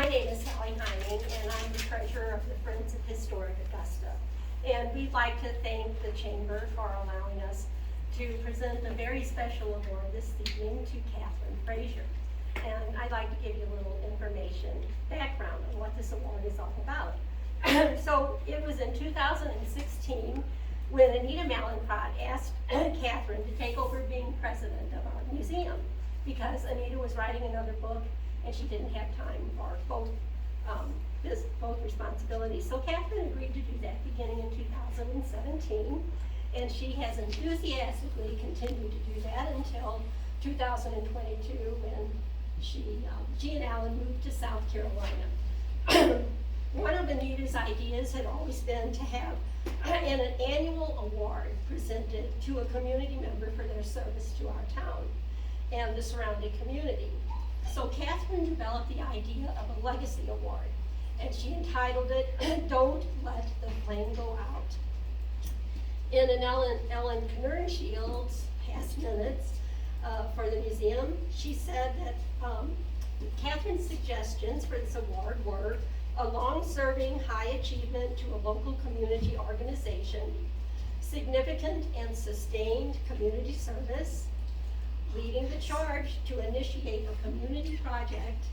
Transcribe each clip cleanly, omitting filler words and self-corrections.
name is Sally Heining, and I'm the treasurer of the Friends of Historic Augusta. And we'd like to thank the Chamber for allowing us to present a very special award this evening to Kathryn Frazier. And I'd like to give you a little information, background on what this award is all about. So it was in 2016 when Anita Mallinckrodt asked Kathryn to take over being president of our museum, because Anita was writing another book and she didn't have time for both responsibilities. So Kathryn agreed to do that beginning in 2017, and she has enthusiastically continued to do that until 2022 when she and Alan moved to South Carolina. One of Anita's ideas had always been to have an annual award presented to a community member for their service to our town and the surrounding community. So Kathryn developed the idea of a legacy award, and she entitled it, "Don't Let the Flame Go Out." In an Ellen Knernshield's past minutes for the museum, she said that Kathryn's suggestions for this award were a long-serving high achievement to a local community organization, significant and sustained community service, leading the charge to initiate a community project,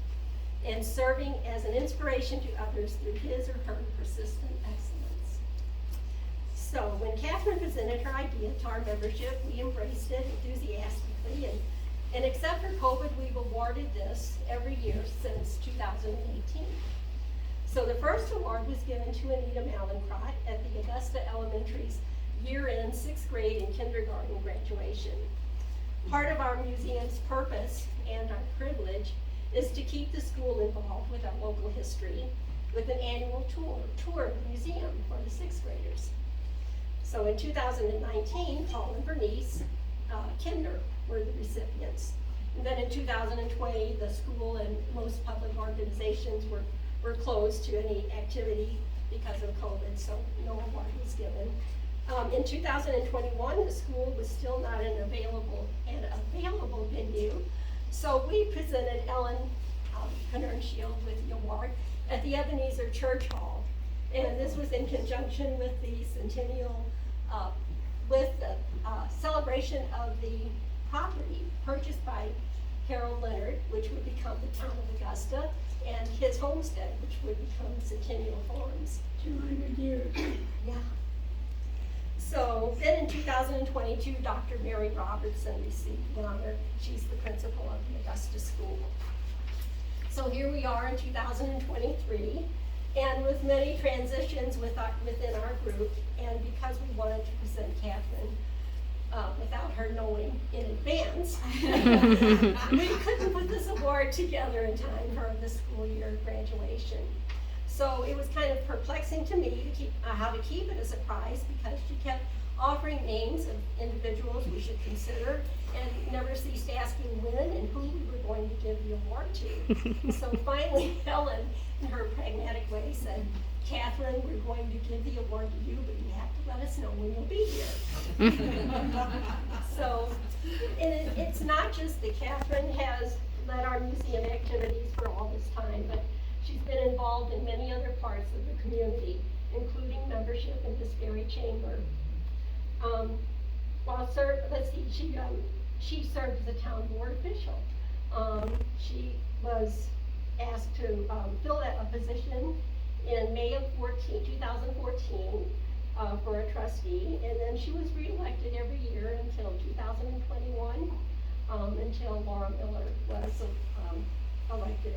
and serving as an inspiration to others through his or her persistent excellence. So when Kathryn presented her idea to our membership, we embraced it enthusiastically, and except for COVID, we've awarded this every year since 2018. So the first award was given to Anita Mallinckrodt at the Augusta Elementary's year-end 6th grade and kindergarten graduation. Part of our museum's purpose and our privilege is to keep the school involved with our local history with an annual tour of the museum for the 6th graders. So in 2019, Paul and Bernice Kinder were the recipients. And then in 2020, the school and most public organizations were closed to any activity because of COVID, so no award was given. In 2021, the school was still not an available venue, so we presented Ellen Knernshield with the award at the Ebenezer Church Hall, and this was in conjunction with the centennial, with the celebration of the property purchased by Harold Leonard, which would become the town of Augusta, and his homestead, which would become Centennial Farms. 200 years. Yeah. So then in 2022, Dr. Mary Robertson received the honor. She's the principal of the Augusta School. So here we are in 2023, and with many transitions within our group, and because we wanted to present Kathryn without her knowing in advance, we couldn't put this award together in time for the school year graduation. So it was kind of perplexing to me to how to keep it a surprise, because she kept offering names of individuals we should consider and never ceased asking when and who we were going to give the award to. So finally, Helen, in her pragmatic way, said, "Kathryn, we're going to give the award to you, but you have to let us know when you'll be here." So it's not just that Kathryn has led our museum activities for all this time, but she's been involved in many other parts of the community, including membership in this very chamber. She served as a town board official. She was asked to fill a position in May of 2014 for a trustee, and then she was reelected every year until 2021, until Laura Miller was elected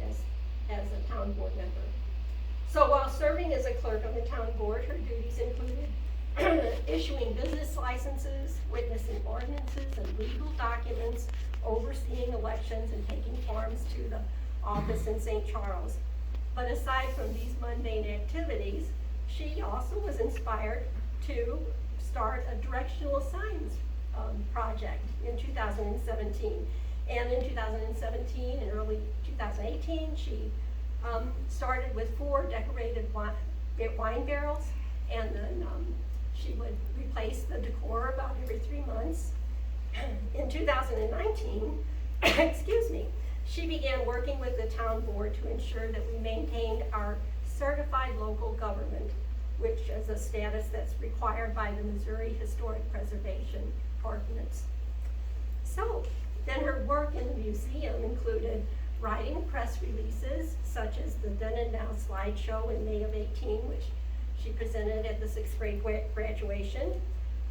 as a town board member. So while serving as a clerk on the town board, her duties included issuing business licenses, witnessing ordinances and legal documents, overseeing elections, and taking forms to the office in St. Charles. But aside from these mundane activities, she also was inspired to start a directional signs project in 2017. And in 2017 and early 2018, she started with 4 decorated wine barrels, and then she would replace the decor about every 3 months. In 2019, excuse me, She began working with the town board to ensure that we maintained our certified local government, which is a status that's required by the Missouri Historic Preservation Ordinance. So then her work in the museum included writing press releases, such as the Then and Now slideshow in May of 18, which she presented at the 6th grade graduation.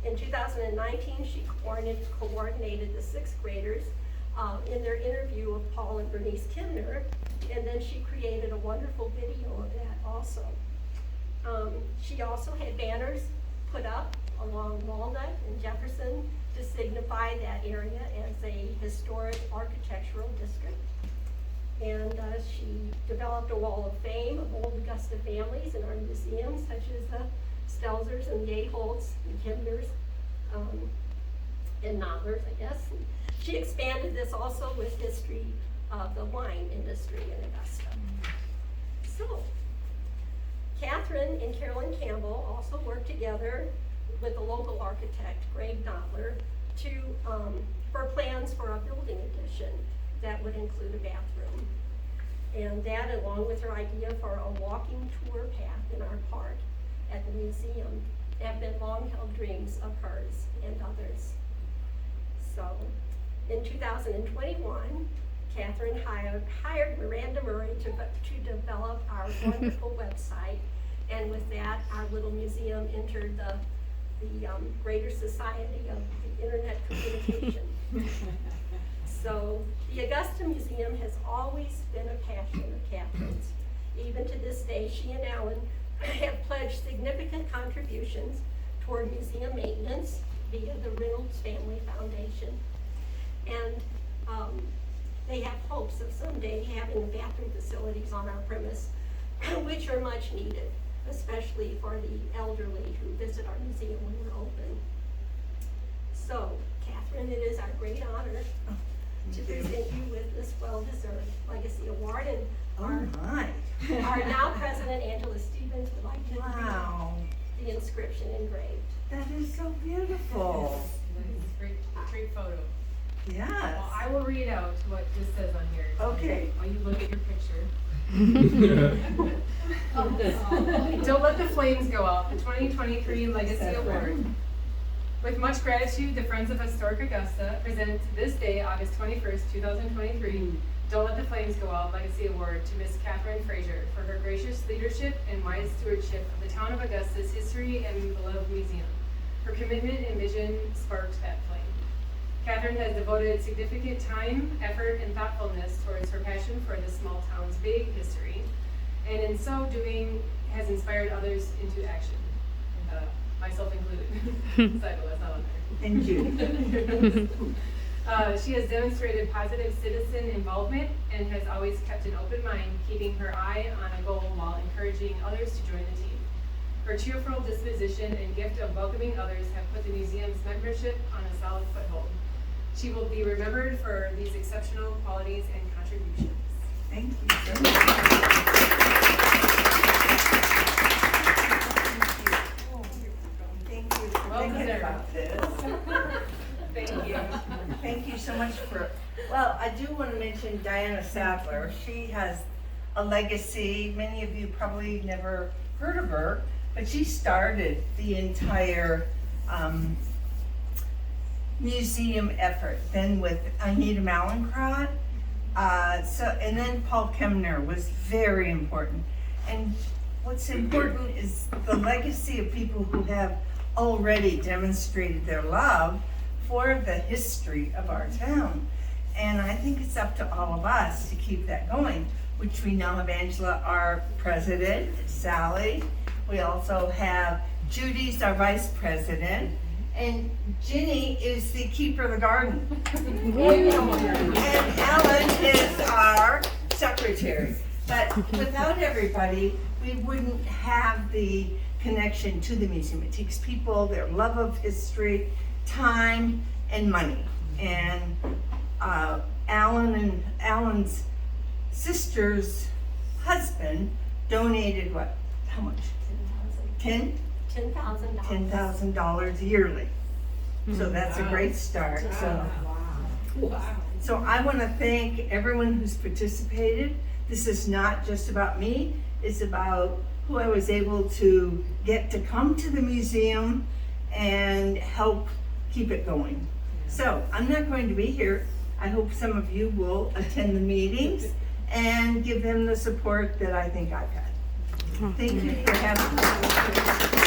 In 2019, she coordinated the 6th graders in their interview of Paul and Bernice Kimner, and then she created a wonderful video of that also. She also had banners put up along Walnut and Jefferson to signify that area as a historic architectural district. And she developed a wall of fame of old Augusta families in our museums, such as the Stelzers and the Aholts and Kimners and Noblers, I guess. And she expanded this also with history of the wine industry in Augusta. So, Kathryn and Carolyn Campbell also worked together with the local architect, Greg Nobler, for plans for a building addition that would include a bathroom. And that, along with her idea for a walking tour path in our park at the museum, have been long-held dreams of hers and others. So, in 2021, Kathryn hired Miranda Murray to develop our wonderful website, and with that, our little museum entered the Greater Society of the Internet Communication. So, the Augusta Museum has always been a passion of Kathryn's. Even to this day, she and Alan have pledged significant contributions toward museum maintenance via the Reynolds Family Foundation. And they have hopes of someday having bathroom facilities on our premise, which are much needed, especially for the elderly who visit our museum when we're open. So, Kathryn, it is our great honor to present you with this well-deserved legacy award, and our now president, Angela Stevens, would like to read the inscription engraved. That is so beautiful. That is a great photo. Yes. Well, I will read out what this says on here. Okay. While you look at your picture. Don't let the flames go out. The 2023 Legacy Award. With much gratitude, the Friends of Historic Augusta present this day, August 21st, 2023, Don't Let the Flames Go Out Legacy Award to Miss Kathryn Frazier for her gracious leadership and wise stewardship of the town of Augusta's history and beloved museum. Her commitment and vision sparked that flame. Kathryn has devoted significant time, effort, and thoughtfulness towards her passion for this small town's big history, and in so doing has inspired others into action, myself included. Side that's not on there. And you. She has demonstrated positive citizen involvement and has always kept an open mind, keeping her eye on a goal while encouraging others to join the team. Her cheerful disposition and gift of welcoming others have put the museum's membership on a solid foothold. She will be remembered for these exceptional qualities and contributions. Thank you so much. Thank you for thinking about this. Thank you. Thank you so much for, well, I do want to mention Diana Sadler. She has a legacy. Many of you probably never heard of her, but she started the entire museum effort. Then with Anita Mallinckrodt, and then Paul Kemner was very important. And what's important is the legacy of people who have already demonstrated their love for the history of our town. And I think it's up to all of us to keep that going, which we now have Angela, our president, Sally. We also have Judy's our vice president, and Ginny is the keeper of the garden. And Ellen is our secretary. But without everybody, we wouldn't have the connection to the museum. It takes people, their love of history, time, and money. And Alan and Alan's sister's husband donated what? How much? $10,000. $10,000 yearly. So that's a great start. So So I want to thank everyone who's participated. This is not just about me, it's about who I was able to get to come to the museum and help keep it going. So I'm not going to be here. I hope some of you will attend the meetings and give them the support that I think I've had. Thank you for having me.